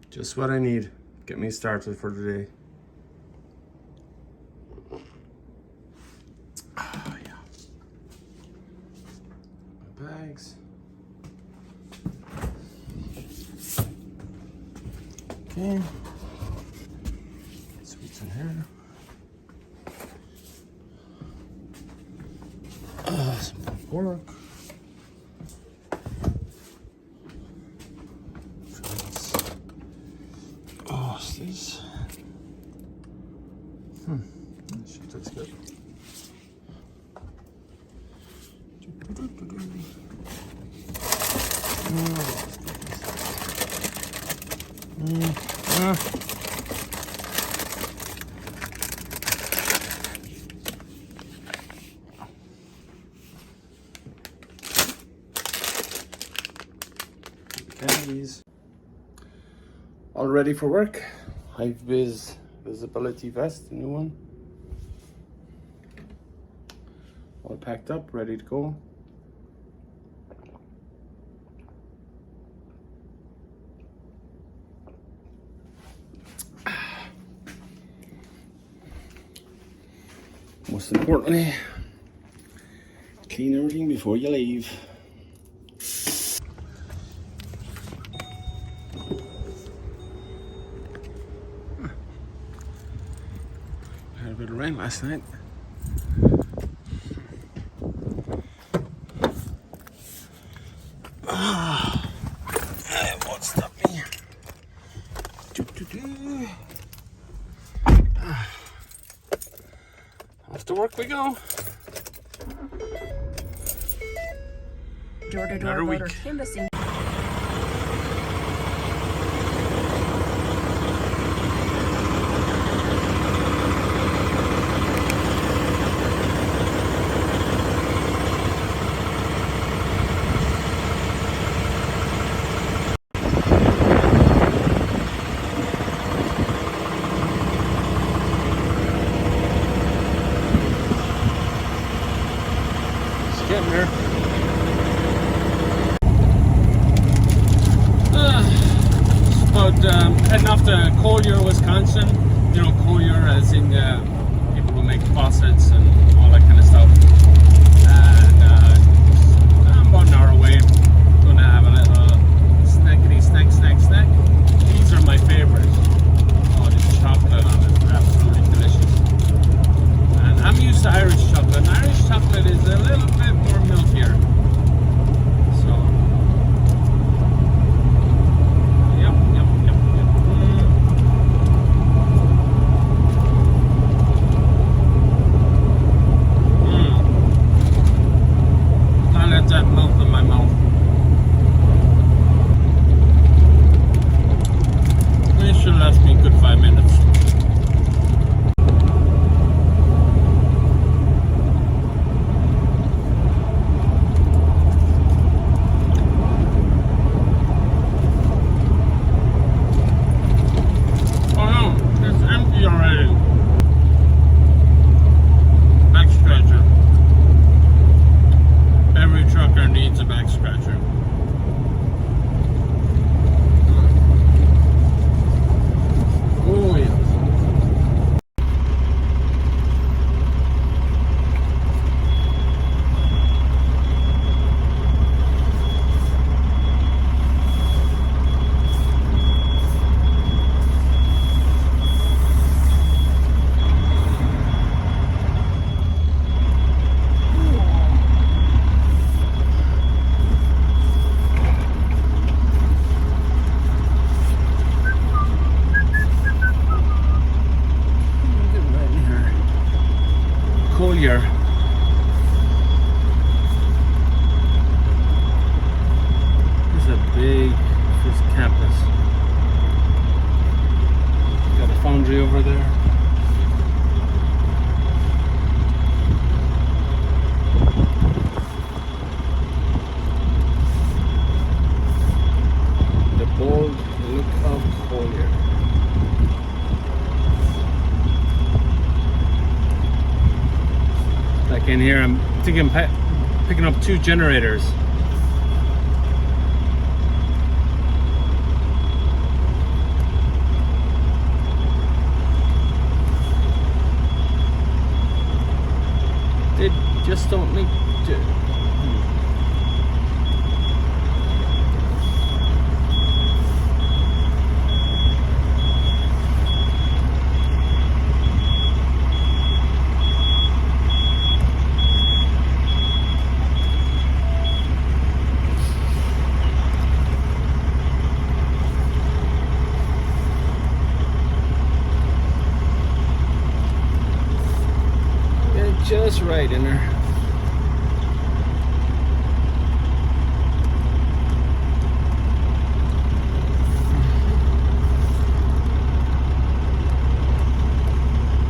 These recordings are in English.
Just what I need. Get me started for today. Yeah. My bags. Okay. Sweets in here. Some pork. Oh, what's this? This shit tastes good. Candies. All ready for work. High vis visibility vest, the new one. All packed up, ready to go. Most importantly, clean everything before you leave. Had a bit of rain last night. It won't stop me. Off to work we go. Door-to-door voter canvassing. Getting there. Heading off to Kohler, Wisconsin. You know, Kohler as in people who make faucets and all that kind of stuff. And I'm about an hour away. Gonna have a little snackety snack. These are my favorite. Oh, the chocolate on it is absolutely delicious. And I'm used to Irish chocolate. And Irish chocolate is a little bit more milkier. So, yep. Can't let that melt in my mouth. It should last me a good 5 minutes. Needs a back scratcher. Oh yeah. Kohler. This is a big first campus. Got a foundry over there. The bold look of Kohler. Back in here, I'm thinking picking up 2 generators. just don't need to. Just right in there.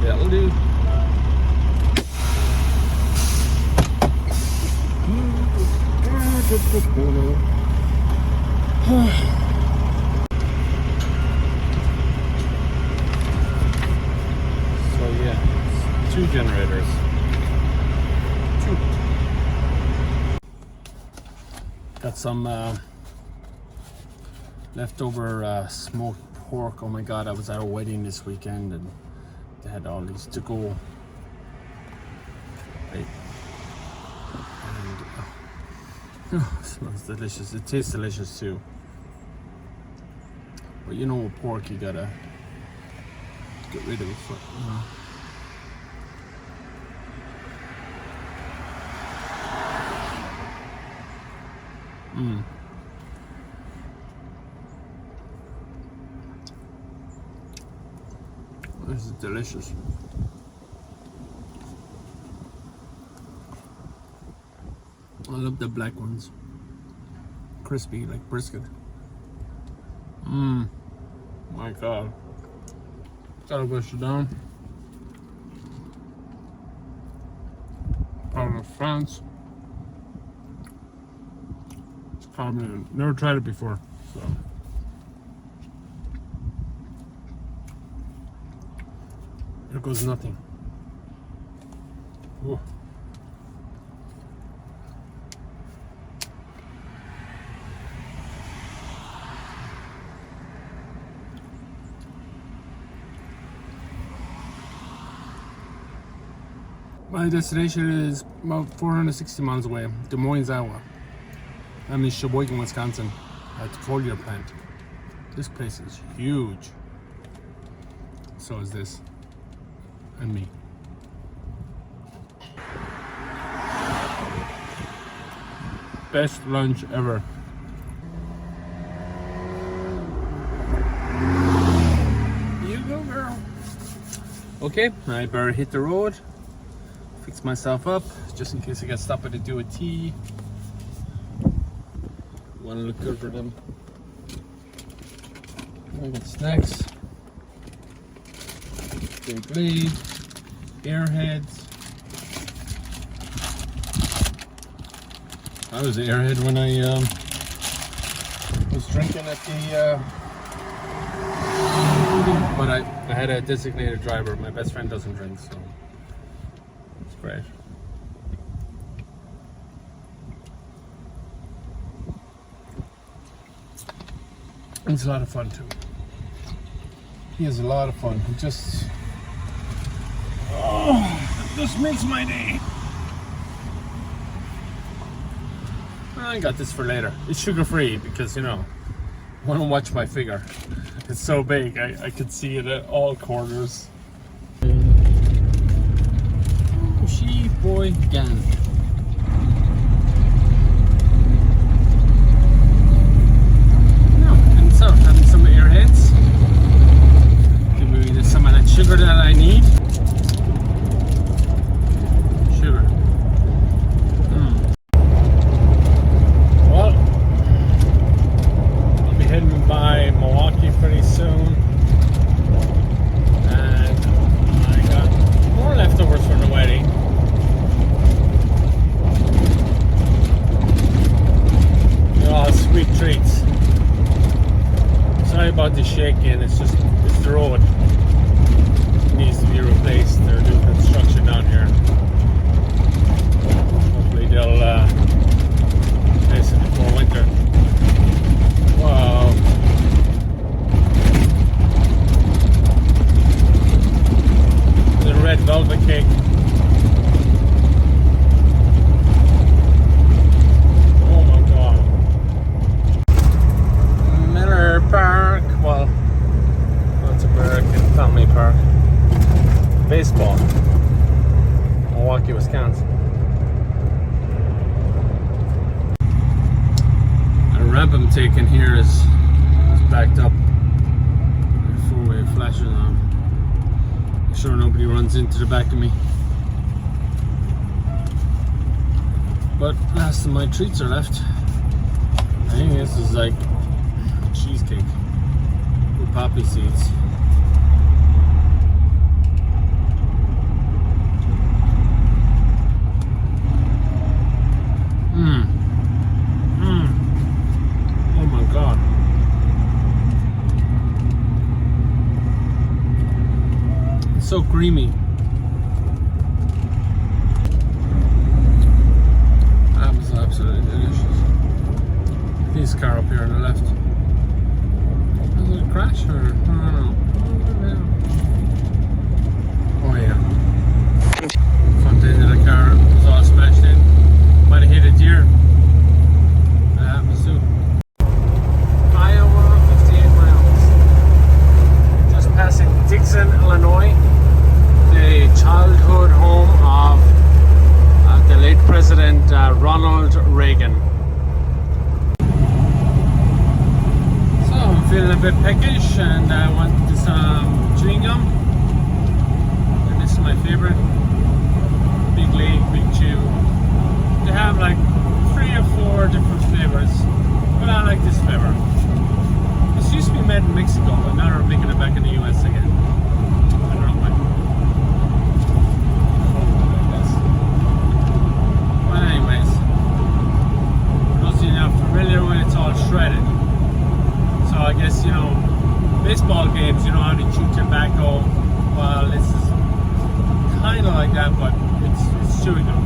That'll do. So yeah, 2 generators. Got some leftover smoked pork. Oh my god, I was at a wedding this weekend and they had all these to go. Right. And it smells delicious. It tastes delicious too. But you know, with pork, you gotta get rid of it. This is delicious. I love the black ones. Crispy like brisket. My god. Gotta push it down. Out of France. Never tried it before, so there goes nothing. Ooh. My destination is about 460 miles away, Des Moines, Iowa. I'm in Sheboygan, Wisconsin, at the Kohler plant. This place is huge. So is this. And me. Best lunch ever. You go, girl. Okay, I better hit the road. Fix myself up, just in case I get stopped to do a tea. Want to look good for them. I got snacks, big lead, airheads. I was an airhead when I was drinking at the but I had a designated driver. My best friend doesn't drink, so it's great. It's a lot of fun too. He has a lot of fun. He just makes my day. I got this for later. It's sugar free because, you know, I want to watch my figure. It's so big, I could see it at all corners. Sheboygan. So, having some airheads. Give me some of that sugar that I need. Sugar. Well, I'll be heading by Milwaukee pretty soon. And I got more leftovers from the wedding. They're all sweet treats. Sorry about the shaking, it's the road. It needs to be replaced. They're doing construction down here. Hopefully they'll replace it before winter. Wow. The red velvet cake. I'm taking here is backed up. Four-way flashers on. Make sure nobody runs into the back of me. But last of my treats are left. I think this is like cheesecake with poppy seeds. Oh my god. It's so creamy. That was absolutely delicious. This car up here on the left. Was it a crash or? I don't know. Oh yeah. Front end of the car was all smashed in. Might have hit a deer. That happens too. Iowa, 58 miles. Just passing Dixon, Illinois. The childhood home of the late President Ronald Reagan. So I'm feeling a bit peckish and I want some chewing gum. And this is my favorite. Big League, Big Chew. They have like 3 or 4 different flavors, but I like this flavor. This used to be made in Mexico, but now they're making it back in the US again. I don't know why. But anyways, for those of you not familiar with it, it's all shredded. So I guess, you know, baseball games, you know how they chew tobacco. Well, this is kind of like that, but it's chewing gum.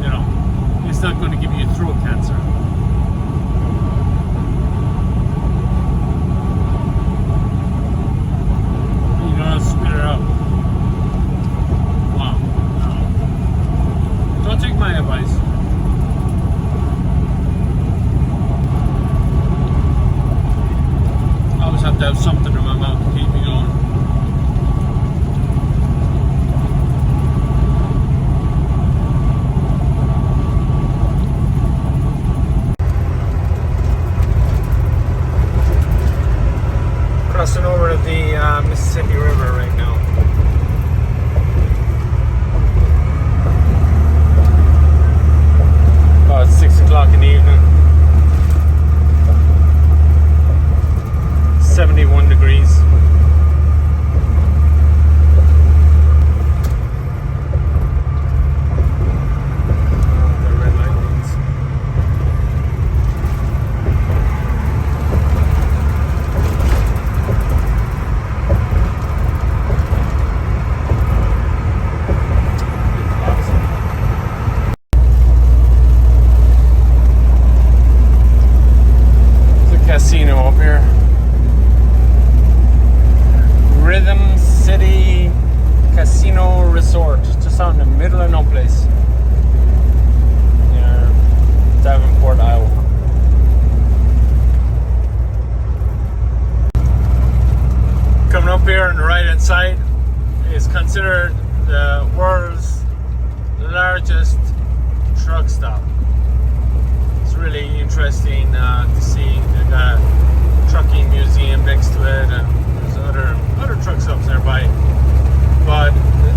You know, it's not going to give you throat cancer. You don't spit it out. Wow. Don't take my advice. I always have to have something in my mouth to keep me going. Crossing over to the Mississippi River right now. About 6 o'clock in the evening. 71 degrees. The red light means. Casino up here. Rhythm City Casino Resort, just out in the middle of no place. Near Davenport, Iowa. Coming up here on the right hand side is considered the world's largest truck stop. It's really interesting to see. They got a trucking museum next to it, and there's other truck stops nearby. But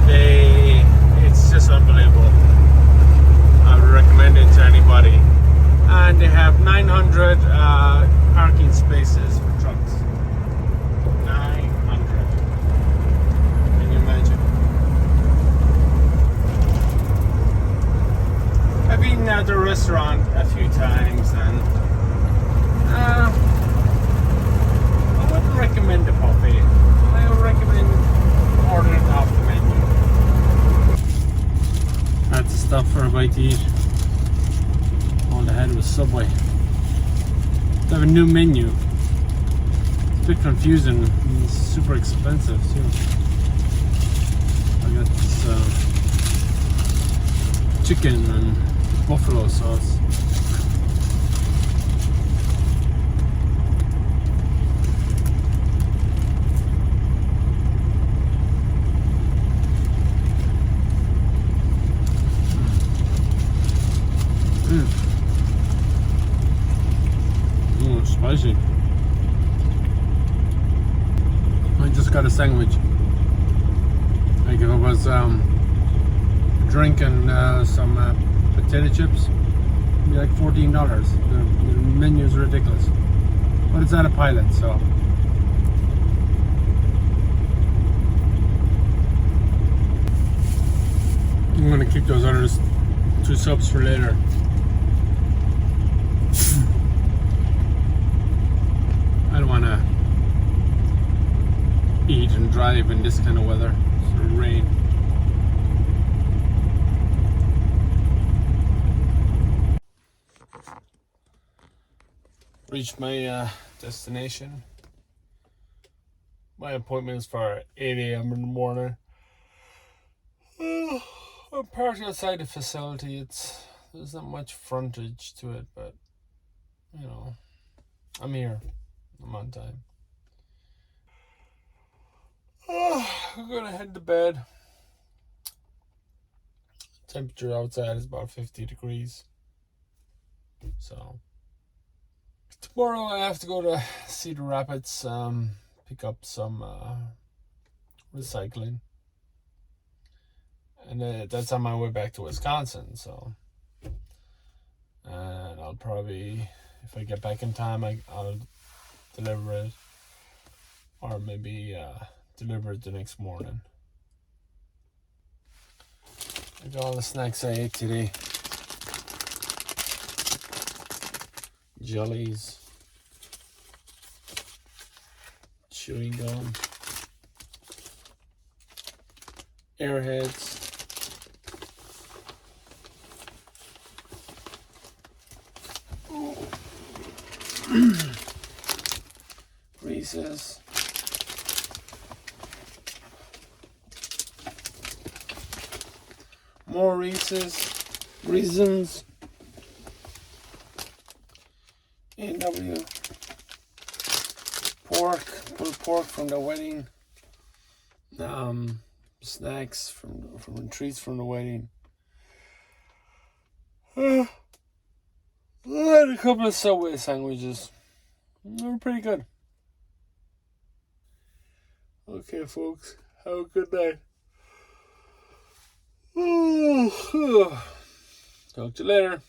it's just unbelievable. I would recommend it to anybody. And they have 900 parking spaces for trucks. 900. Can you imagine? I've eaten at the restaurant a few times, and I wouldn't recommend the buffet. I would recommend ordering off the menu. Had to stop for a bite to eat. All I had was Subway. They have a new menu. It's a bit confusing. It's super expensive too. I got this chicken and buffalo sauce. spicy. I just got a sandwich. Like if I was drinking some potato chips, it'd be like $14. The menu's ridiculous. But it's at a Pilot, so. I'm gonna keep those other 2 subs for later. I don't wanna eat and drive in this kind of weather. Sort of rain. Reached my destination. My appointment is for 8 a.m. in the morning. I'm parked outside the facility. There's not much frontage to it, but you know, I'm here. I'm on time. I'm gonna head to bed. Temperature outside is about 50 degrees. So tomorrow I have to go to Cedar Rapids, pick up some recycling. And that's on my way back to Wisconsin, so. And I'll probably, if I get back in time, I'll deliver it. Or maybe deliver it the next morning. Look at all the snacks I ate today. Jellies. Chewing gum. Airheads. Reese's. More Reese's. Reasons. A&W. Pork. Pulled pork from the wedding. Snacks from treats from the wedding. I had a couple of Subway sandwiches. They were pretty good. Okay, folks. Have a good night. Talk to you later.